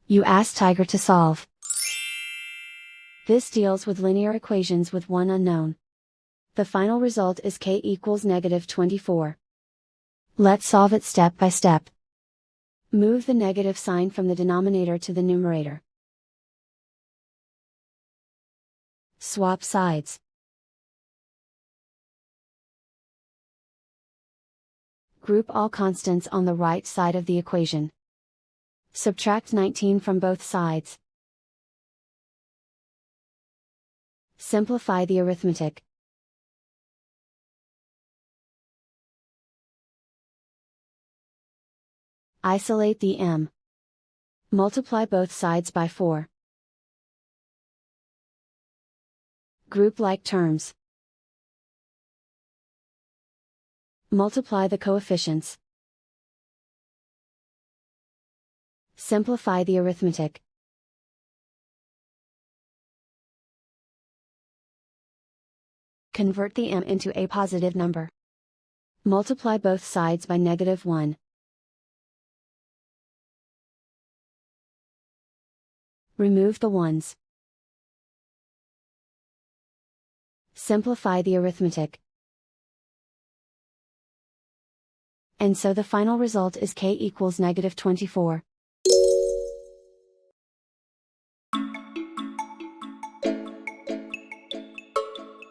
You ask Tiger to solve. This deals with linear equations with one unknown. The final result is k equals -24. Let's solve it step by step. Move the negative sign from the denominator to the numerator. Swap sides. Group all constants on the right side of the equation. Subtract 19 from both sides. Simplify the arithmetic. Isolate the m. Multiply both sides by 4. Group like terms. Multiply the coefficients. Simplify the arithmetic. Convert the m into a positive number. Multiply both sides by -1. Remove the ones. Simplify the arithmetic. And so the final result is k equals -24.